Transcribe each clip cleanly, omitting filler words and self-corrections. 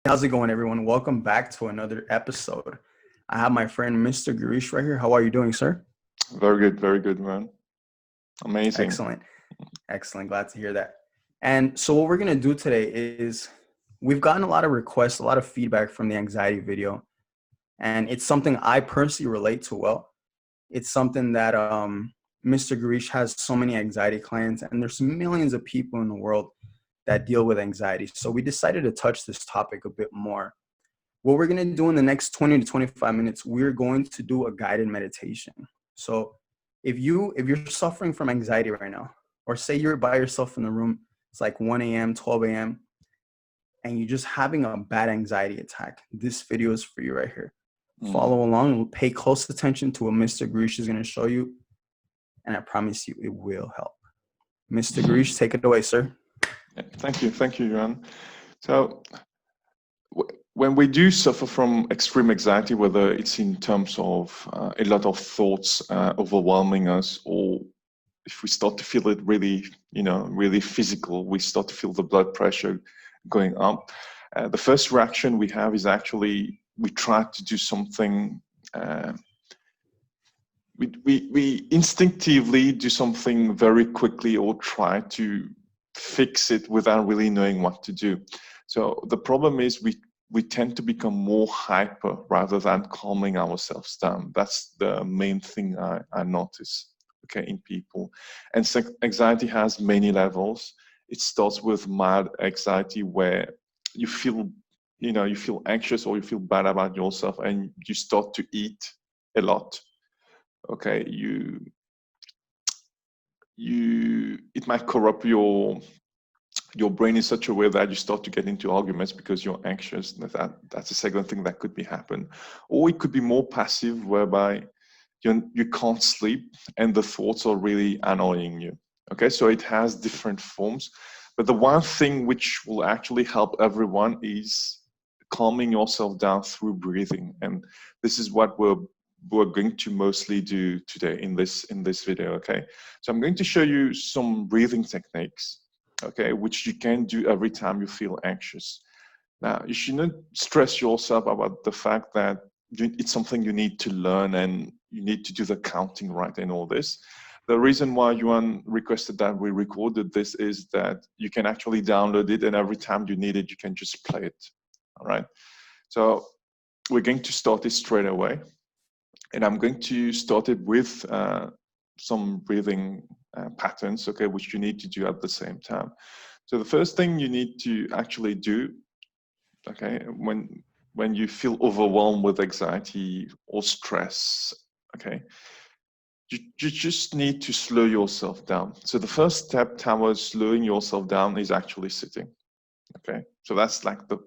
How's it going, everyone? Welcome back to another episode. I have my friend Mr. Girish right here. How are you doing, sir? Very good, man. Amazing. Excellent. Excellent. Glad to hear that. And so, what we're going to do today is we've gotten a lot of requests, a lot of feedback from the anxiety video. And it's something I personally relate to well. It's something that Mr. Girish has so many anxiety clients, and there's millions of people in the world that deal with anxiety. So, we decided to touch this topic a bit more. What we're going to do in the next 20 to 25 minutes, we're going to do a guided meditation. So if you're suffering from anxiety right now, or say you're by yourself in the room, it's like 1 a.m., 12 a.m., and you're just having a bad anxiety attack, this video is for you right here. Mm. Follow along and pay close attention to what Mr. Girish is going to show you, and I promise you it will help. Mr. Girish, take it away, sir. Thank you, Johan. So, when we do suffer from extreme anxiety, whether it's in terms of a lot of thoughts overwhelming us, or if we start to feel it really, really physical, we start to feel the blood pressure going up. The first reaction we have is actually we try to do something. We instinctively do something very quickly or try to fix it without really knowing what to do. So the problem is we tend to become more hyper rather than calming ourselves down. That's the main thing I notice, okay, in people. And so anxiety has many levels. It starts with mild anxiety where you feel, you feel anxious or you feel bad about yourself and you start to eat a lot. Okay, it might corrupt your brain in such a way that you start to get into arguments because you're anxious. That's a second thing that could be happen. Or it could be more passive, whereby you can't sleep and the thoughts are really annoying you. Okay, so it has different forms. But the one thing which will actually help everyone is calming yourself down through breathing. And this is what we're going to mostly do today in this video. Okay, so I'm going to show you some breathing techniques, okay, which you can do every time you feel anxious. Now, you shouldn't stress yourself about the fact that it's something you need to learn and you need to do the counting right and all this. The reason why Yuan requested that we recorded this is that you can actually download it, and every time you need it, you can just play it. All right. So we're going to start it straight away. And I'm going to start it with some breathing patterns, okay, which you need to do at the same time. So the first thing you need to actually do, okay, when you feel overwhelmed with anxiety or stress, okay, you just need to slow yourself down. So the first step towards slowing yourself down is actually sitting, okay? So that's like the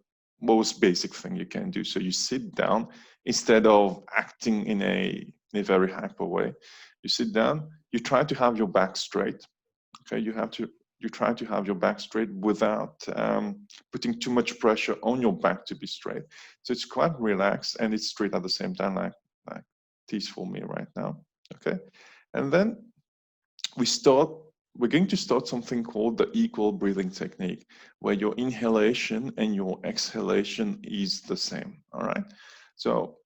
most basic thing you can do. So you sit down instead of acting in a very hyper way. You sit down, you try to have your back straight, okay? You try to have your back straight without putting too much pressure on your back to be straight. So it's quite relaxed and it's straight at the same time, like it is for me right now, okay? And then we're going to start something called the equal breathing technique, where your inhalation and your exhalation is the same, all right? So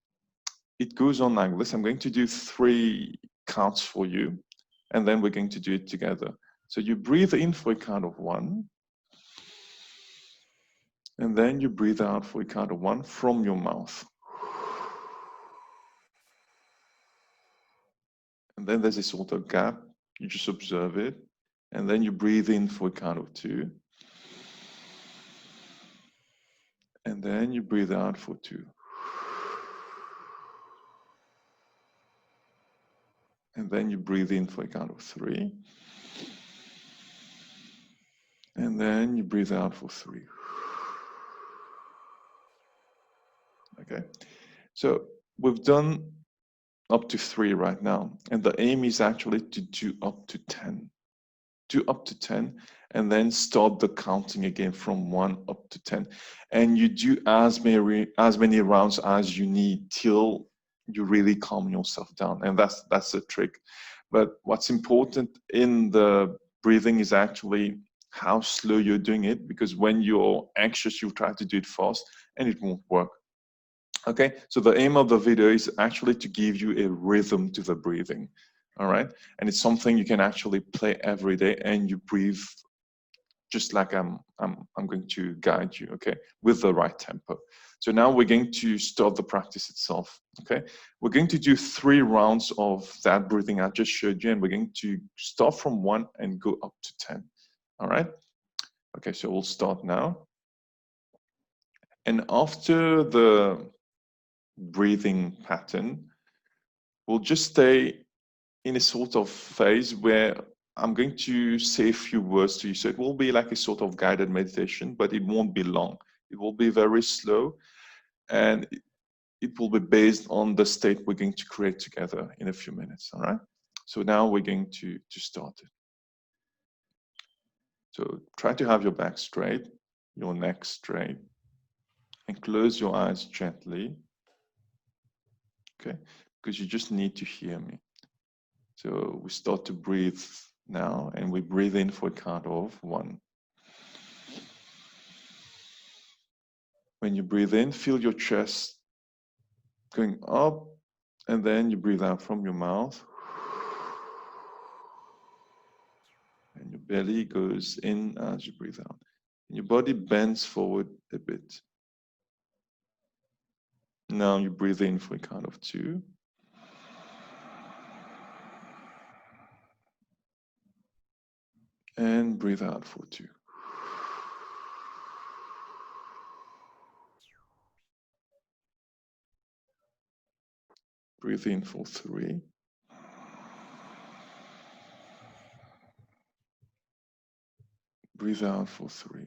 it goes on like this. I'm going to do 3 counts for you, and then we're going to do it together. So you breathe in for a count of 1, and then you breathe out for a count of 1 from your mouth. And then there's a sort of gap. You just observe it. And then you breathe in for a count of 2. And then you breathe out for 2. And then you breathe in for a count of 3. And then you breathe out for 3. Okay. So we've done up to 3 right now. And the aim is actually to do up to 10. Do up to 10 and then start the counting again from 1 up to 10. And you do as many rounds as you need till you really calm yourself down. And that's the trick. But what's important in the breathing is actually how slow you're doing it, because when you're anxious, you try to do it fast and it won't work. Okay, so the aim of the video is actually to give you a rhythm to the breathing. All right, and it's something you can actually play every day, and you breathe just like I'm going to guide you, okay, with the right tempo. So now we're going to start the practice itself, okay? We're going to do 3 rounds of that breathing I just showed you, and we're going to start from 1 and go up to 10, all right? Okay, so we'll start now. And after the breathing pattern, we'll just stay in a sort of phase where I'm going to say a few words to you. So it will be like a sort of guided meditation, but it won't be long. It will be very slow, and it will be based on the state we're going to create together in a few minutes, all right? So now we're going to start it. So try to have your back straight, your neck straight, and close your eyes gently, okay? Because you just need to hear me. So we start to breathe now, and we breathe in for a count of 1. When you breathe in, feel your chest going up, and then you breathe out from your mouth. And your belly goes in as you breathe out. And your body bends forward a bit. Now you breathe in for a count of 2. And breathe out for 2. Breathe in for 3. Breathe out for 3.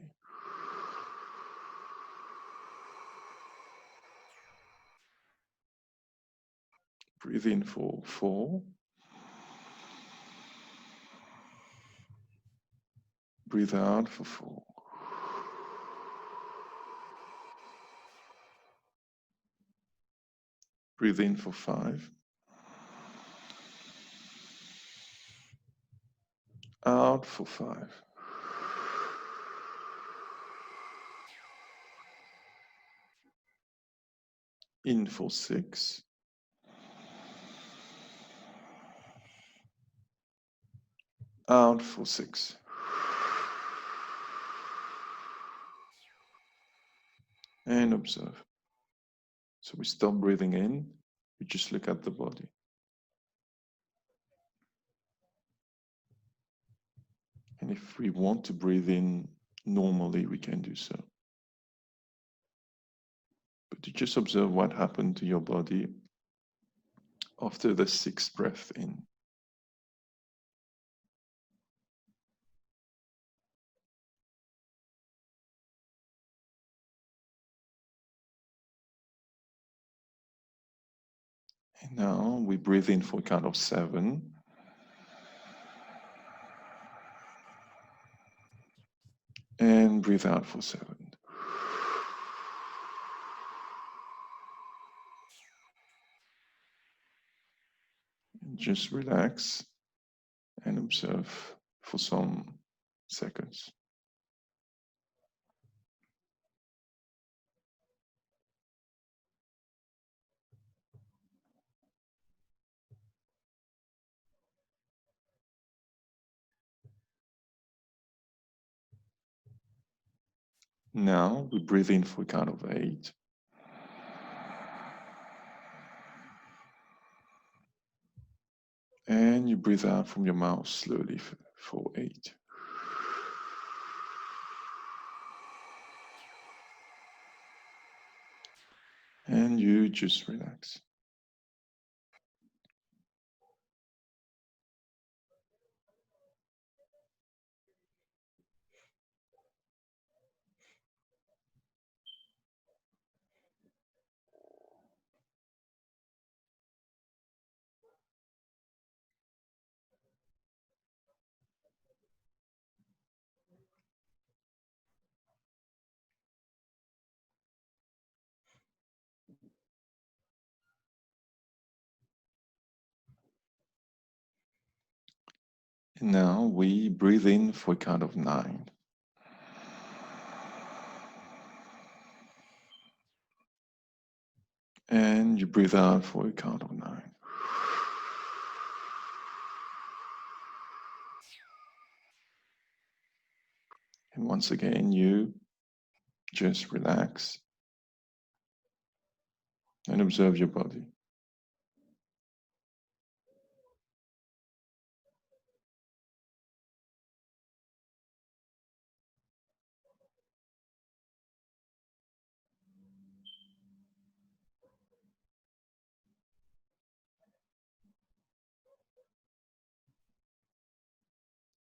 Breathe in for 4. Breathe out for 4. Breathe in for 5. Out for 5. In for 6. Out for 6. And observe. So we stop breathing in, we just look at the body. And if we want to breathe in normally, we can do so. But you just observe what happened to your body after the 6th breath in. And now we breathe in for a count of 7. And breathe out for 7. And just relax and observe for some seconds. Now we breathe in for a count of 8. And you breathe out from your mouth slowly for 8. And you just relax. And now we breathe in for a count of 9. And you breathe out for a count of 9. And once again, you just relax and observe your body.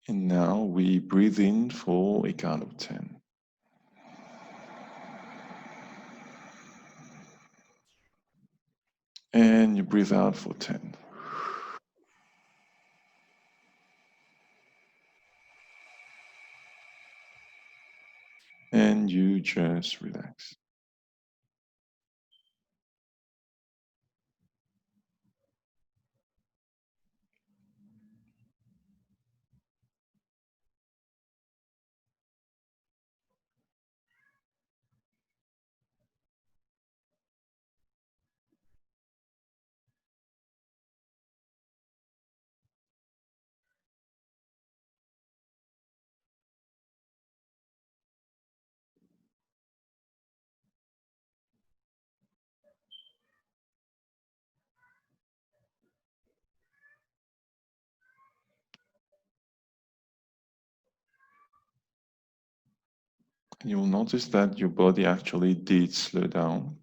And now we breathe in for a count of 10. And you breathe out for 10. And you just relax. And you will notice that your body actually did slow down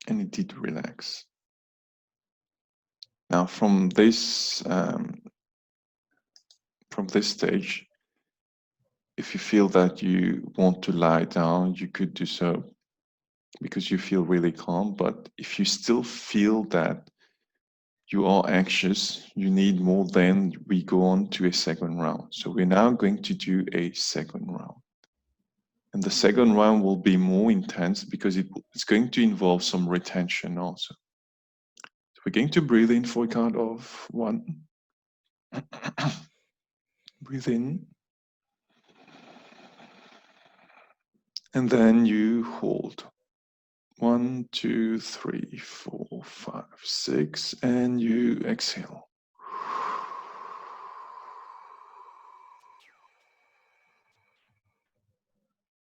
and it did relax. Now, from this stage, if you feel that you want to lie down, you could do so because you feel really calm. But if you still feel that you are anxious, you need more, then we go on to a second round. So we're now going to do a second round. And the second round will be more intense because it's going to involve some retention also. So we're going to breathe in for a count of 1. Breathe in. And then you hold. 1, 2, 3, 4, 5, 6, and you exhale.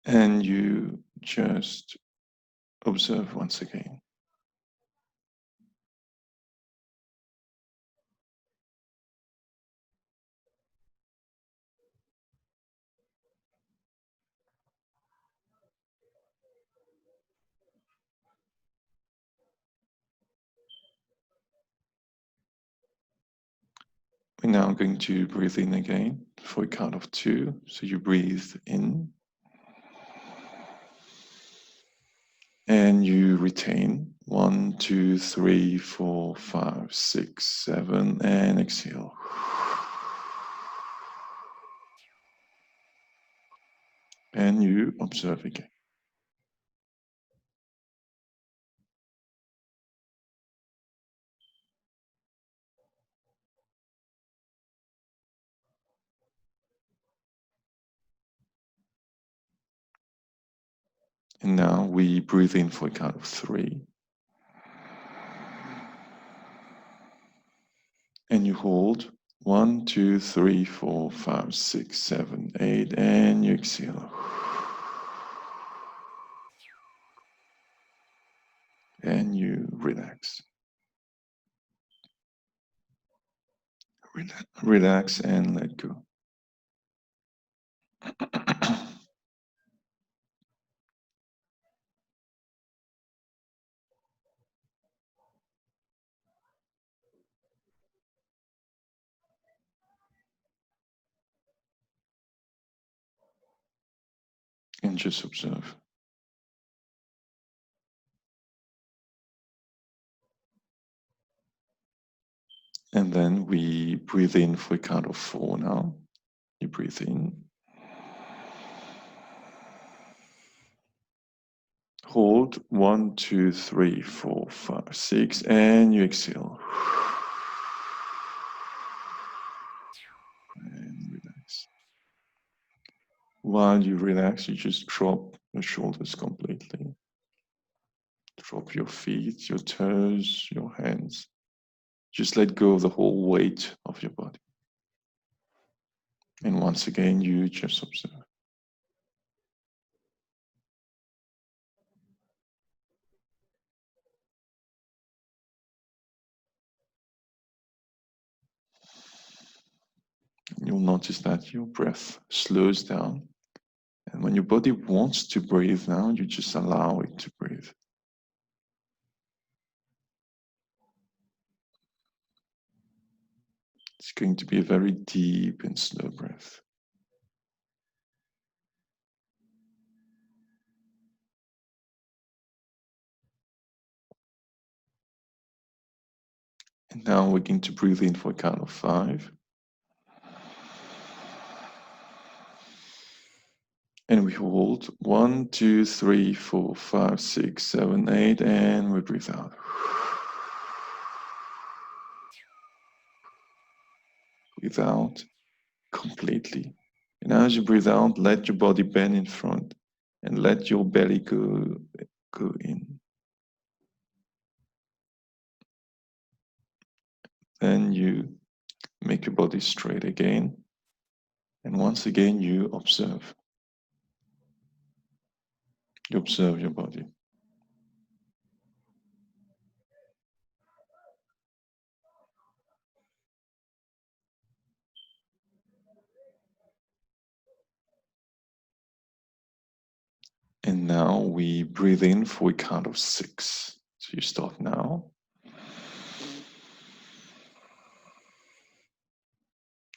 And you just observe once again. We're now going to breathe in again for a count of 2. So you breathe in and you retain 1, 2, 3, 4, 5, 6, 7, and exhale. And you observe again. And now we breathe in for a count of 3. And you hold 1, 2, 3, 4, 5, 6, 7, 8, and you exhale. And you relax. Relax and let go. And just observe. And then we breathe in for a count of 4 now. You breathe in. Hold 1, 2, 3, 4, 5, 6, and you exhale. While you relax, you just drop your shoulders completely. Drop your feet, your toes, your hands. Just let go of the whole weight of your body. And once again, you just observe. You'll notice that your breath slows down. And when your body wants to breathe now, you just allow it to breathe. It's going to be a very deep and slow breath. And now we're going to breathe in for a count of 5. And we hold 1, 2, 3, 4, 5, 6, 7, 8, and we breathe out. Breathe out completely. And as you breathe out, let your body bend in front and let your belly go in. Then you make your body straight again. And once again, you observe. You observe your body. And now we breathe in for a count of 6. So you start now.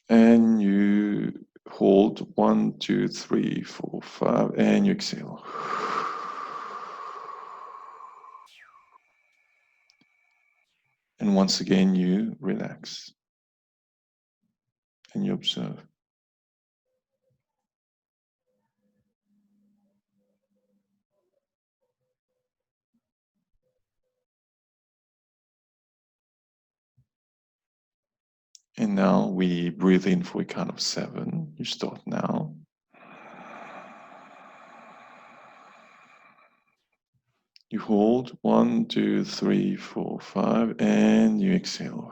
And you hold 1, 2, 3, 4, 5, and you exhale. And once again, you relax and you observe. And now we breathe in for a count of 7. You start now. You hold 1, 2, 3, 4, 5, and you exhale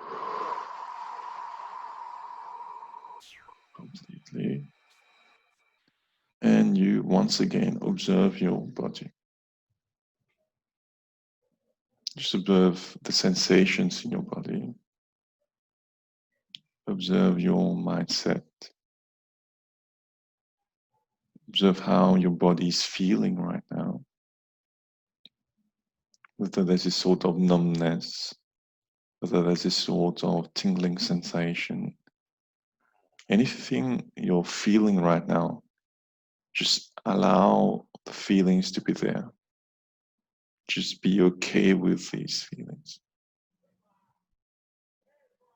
completely. And you once again observe your body. Just observe the sensations in your body. Observe your mindset. Observe how your body is feeling right now. Whether there's a sort of numbness, whether there's a sort of tingling sensation. Anything you're feeling right now, just allow the feelings to be there. Just be okay with these feelings.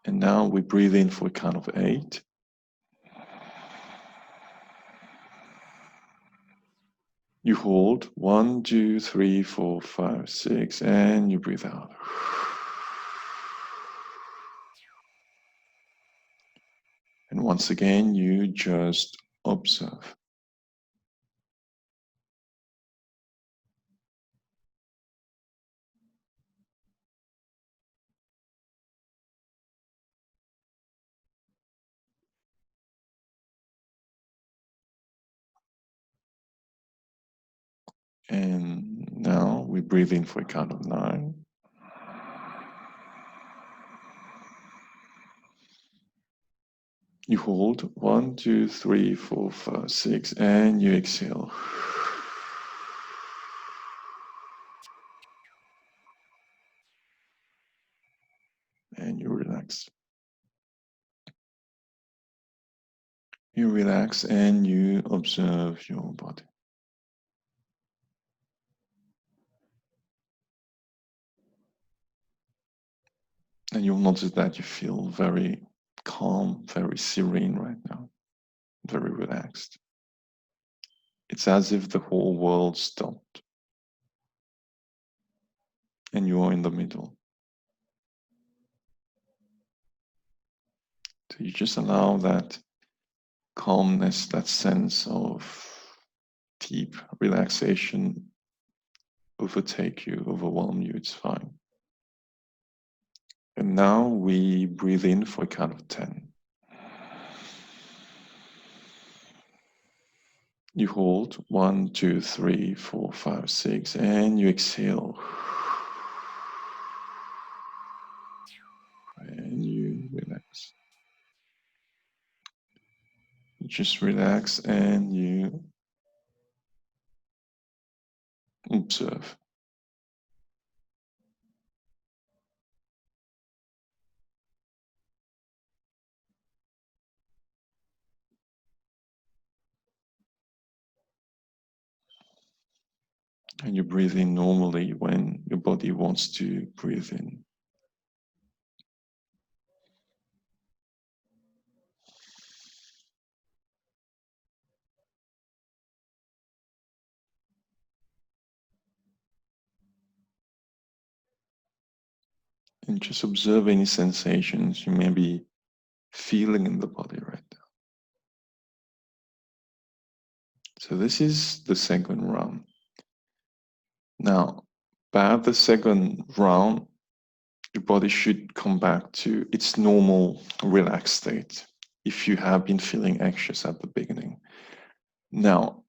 And now we breathe in for a count of 8. You hold 1, 2, 3, 4, 5, 6, and you breathe out. And once again, you just observe. And now we breathe in for a count of 9. You hold 1, 2, 3, 4, 5, 6, and you exhale. And you relax. You relax and you observe your body. And you'll notice that you feel very calm, very serene right now, very relaxed. It's as if the whole world stopped and you are in the middle. So you just allow that calmness, that sense of deep relaxation overtake you, overwhelm you, it's fine. And now we breathe in for a count of 10. You hold 1, 2, 3, 4, 5, 6, and you exhale. And you relax. You just relax and you observe. And you breathe in normally when your body wants to breathe in. And just observe any sensations you may be feeling in the body right now. So this is the second round. Now, by the second round, your body should come back to its normal relaxed state if you have been feeling anxious at the beginning. Now,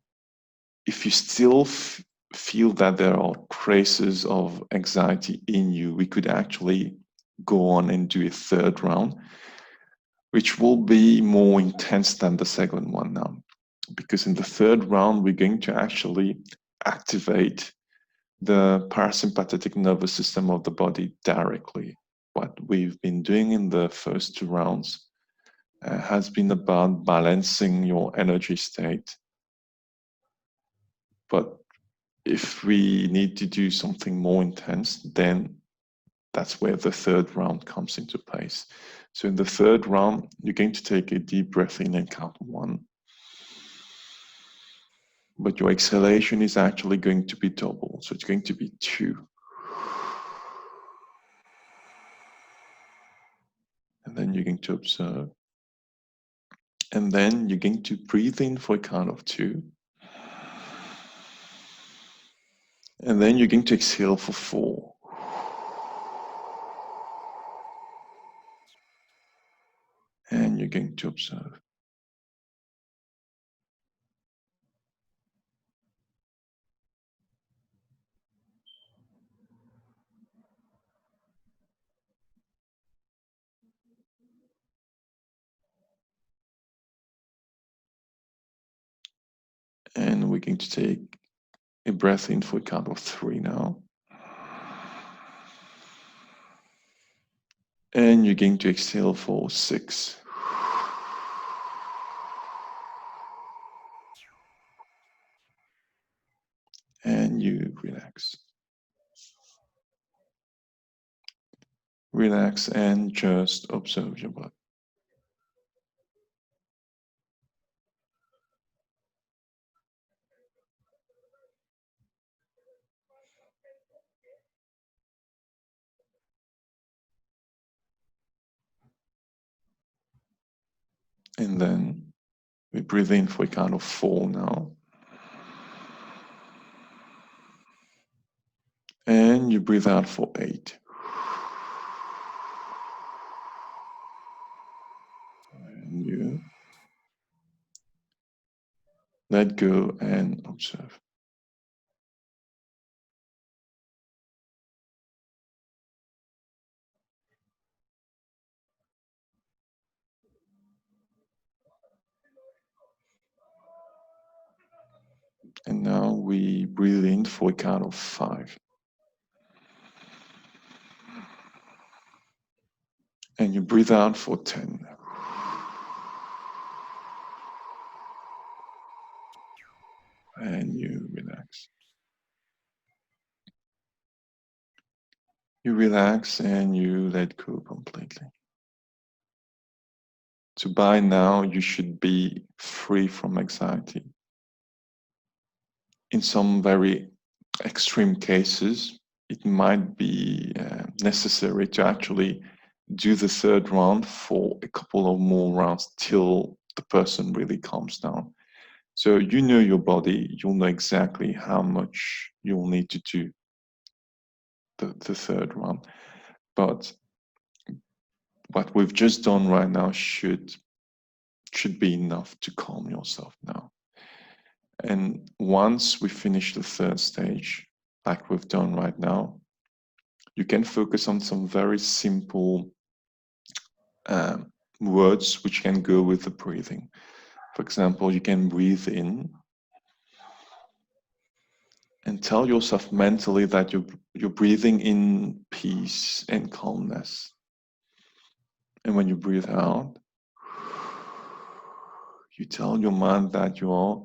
if you still feel that there are traces of anxiety in you, we could actually go on and do a third round, which will be more intense than the second one now. Because in the third round, we're going to actually activate the parasympathetic nervous system of the body directly. What we've been doing in the first two rounds has been about balancing your energy state. But if we need to do something more intense, then that's where the third round comes into place. So in the third round, you're going to take a deep breath in and count 1. But your exhalation is actually going to be double. So it's going to be 2. And then you're going to observe. And then you're going to breathe in for a count of 2. And then you're going to exhale for 4. And you're going to observe. And we're going to take a breath in for a count of 3 now. And you're going to exhale for 6. And you relax. Relax and just observe your body. And then we breathe in for a count of 4 now. And you breathe out for 8. And you let go and observe. And now we breathe in for a count of 5. And you breathe out for 10. And you relax. You relax and you let go completely. So by now, you should be free from anxiety. In some very extreme cases, it might be necessary to actually do the third round for a couple of more rounds till the person really calms down. So you know your body, you'll know exactly how much you'll need to do the third one. But what we've just done right now should be enough to calm yourself now. And once we finish the third stage, like we've done right now, you can focus on some very simple words which can go with the breathing. For example, you can breathe in and tell yourself mentally that you're breathing in peace and calmness. And when you breathe out, you tell your mind that you are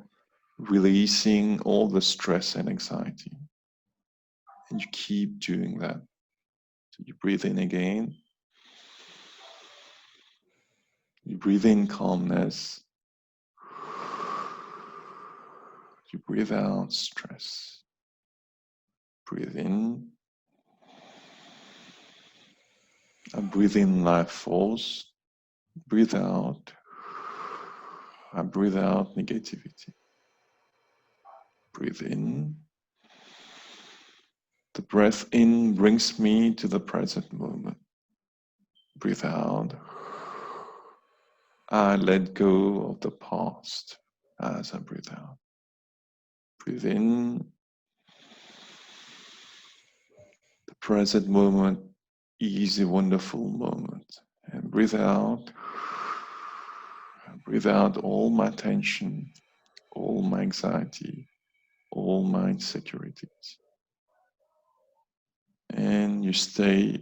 releasing all the stress and anxiety. And you keep doing that. So you breathe in again. You breathe in calmness. You breathe out stress. Breathe in. And breathe in life force. Breathe out. And breathe out negativity. Breathe in. The breath in brings me to the present moment. Breathe out. I let go of the past as I breathe out. Breathe in. The present moment is a wonderful moment. And breathe out. Breathe out all my tension, all my anxiety, all my insecurities. And you stay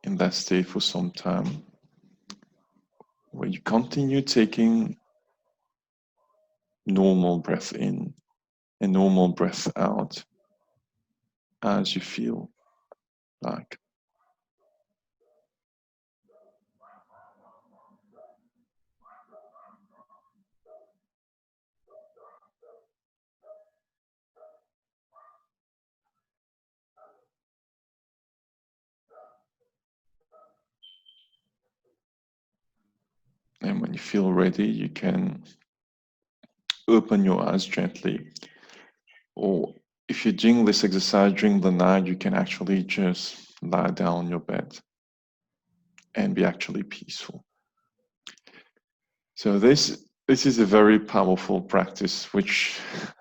in that state for some time where you continue taking normal breath in and normal breath out as you feel like. And when you feel ready, you can open your eyes gently. Or if you're doing this exercise during the night, you can actually just lie down on your bed and be actually peaceful. So this is a very powerful practice which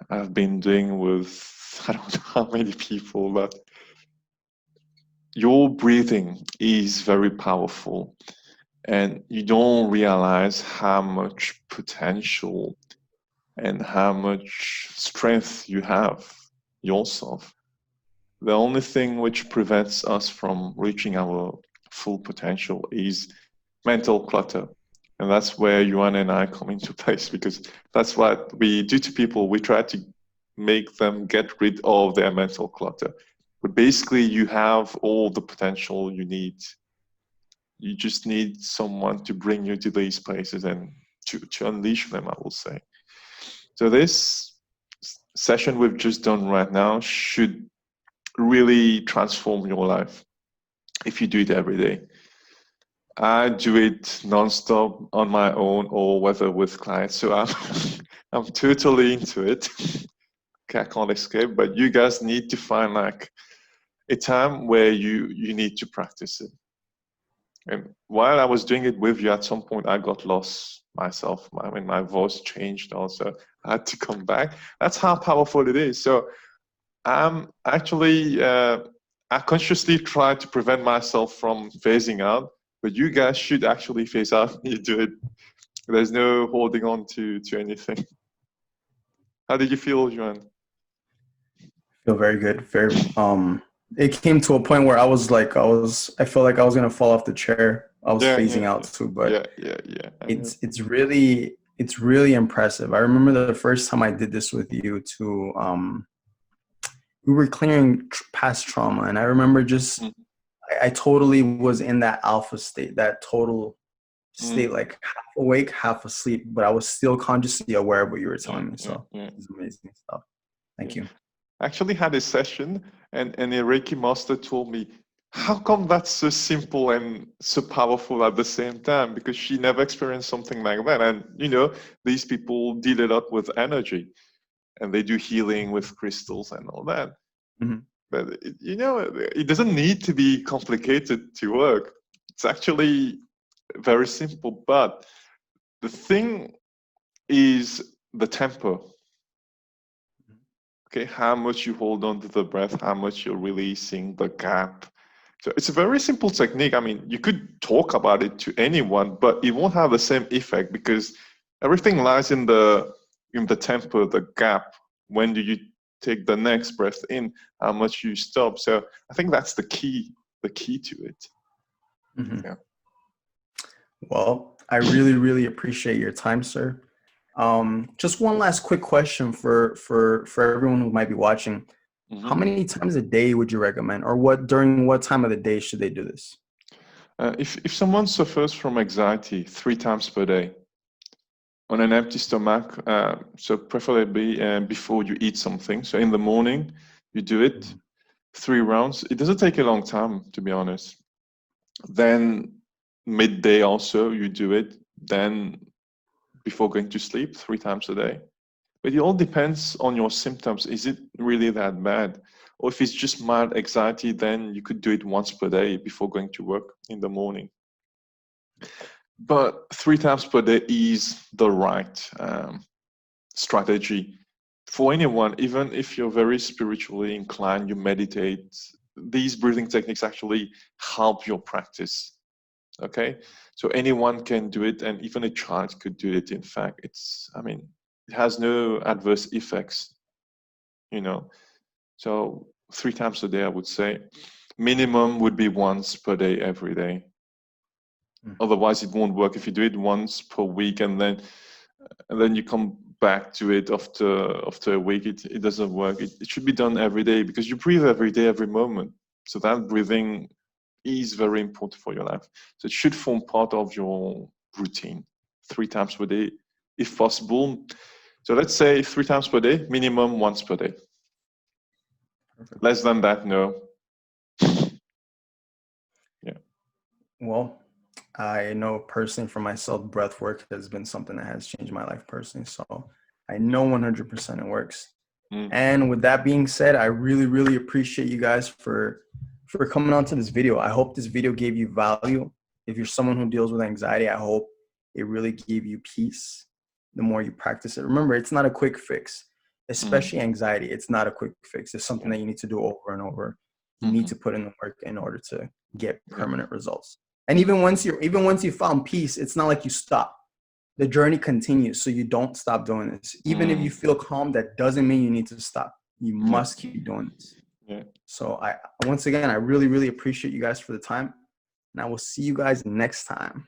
I've been doing with I don't know how many people, but your breathing is very powerful and you don't realize how much potential and how much strength you have yourself. The only thing which prevents us from reaching our full potential is mental clutter. And that's where Yuan and I come into place, because that's what we do to people. We try to make them get rid of their mental clutter. But basically, you have all the potential you need. You just need someone to bring you to these places and to unleash them, I will say. So this session we've just done right now should really transform your life if you do it every day. I do it nonstop on my own or whether with clients. So I'm totally into it. Okay, I can't escape, but you guys need to find like a time where you need to practice it. And while I was doing it with you, at some point I got lost myself. I mean, my voice changed also. I had to come back. That's how powerful it is. So I'm actually, I consciously try to prevent myself from phasing out, but you guys should actually phase out when you do it. There's no holding on to anything. How did you feel, Joanne? Feel very good. It came to a point where I felt like I was gonna fall off the chair. I was Yeah, phasing yeah, out yeah, too, but yeah. it's really impressive. I remember the first time I did this with you too. We were clearing past trauma, and I remember just Mm, I totally was in that alpha state, that total state, mm, like half awake, half asleep, but I was still consciously aware of what you were yeah, telling me. yeah, So yeah, it's amazing stuff. yeah. Thank you. I actually had a session, and a Reiki master told me, how come that's so simple and so powerful at the same time? Because she never experienced something like that. And, these people deal a lot with energy and they do healing with crystals and all that. Mhm. But, it doesn't need to be complicated to work. It's actually very simple. But the thing is the tempo. Okay, how much you hold on to the breath, how much you're releasing, the gap. So it's a very simple technique. I mean, you could talk about it to anyone, but it won't have the same effect because everything lies in the tempo, the gap. When do you take the next breath in? How much you stop? So I think that's the key to it. Mhm. Yeah. Well, I really, really appreciate your time, sir. Just one last quick question for everyone who might be watching. How Mhm. many times a day would you recommend, or during what time of the day should they do this? If someone suffers from anxiety 3 times per day on an empty stomach, so preferably before you eat something. So in the morning, you do it 3 rounds. It doesn't take a long time, to be honest. Then midday also, you do it. Then before going to sleep, 3 times a day. But it all depends on your symptoms. Is it really that bad? Or if it's just mild anxiety, then you could do it once per day before going to work in the morning. But 3 times per day is the right strategy for anyone, even if you're very spiritually inclined, you meditate. These breathing techniques actually help your practice. Okay, so anyone can do it, and even a child could do it. In fact, it has no adverse effects, you know. So 3 times a day, I would say. Minimum would be once per day, every day. Mhm. Otherwise, it won't work. If you do it once per week and then you come back to it after a week, it doesn't work. It should be done every day because you breathe every day, every moment. So that breathing is very important for your life. So it should form part of your routine 3 times per day, if possible. So let's say 3 times per day, minimum once per day. Perfect. Less than that, no. Yeah. Well, I know personally for myself, breath work has been something that has changed my life personally. So I know 100% it works. Mm. And with that being said, I really, really appreciate you guys for coming on to this video. I hope this video gave you value. If you're someone who deals with anxiety, I hope it really gave you peace the more you practice it. Remember, it's not a quick fix, Mm. especially anxiety. It's not a quick fix. It's something Yeah. that you need to do over and over. You need Hmm. to put in the work in order to get Yeah. permanent results. And Mm. even once you found peace, it's not like you stop. The journey continues, so you don't stop doing this. Even if you Mm. feel calm, that doesn't mean you need to stop. You Yeah. must keep doing this. Yeah. So I once again, I really, really appreciate you guys for the time, and I will see you guys next time.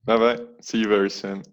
Bye bye. See you very soon.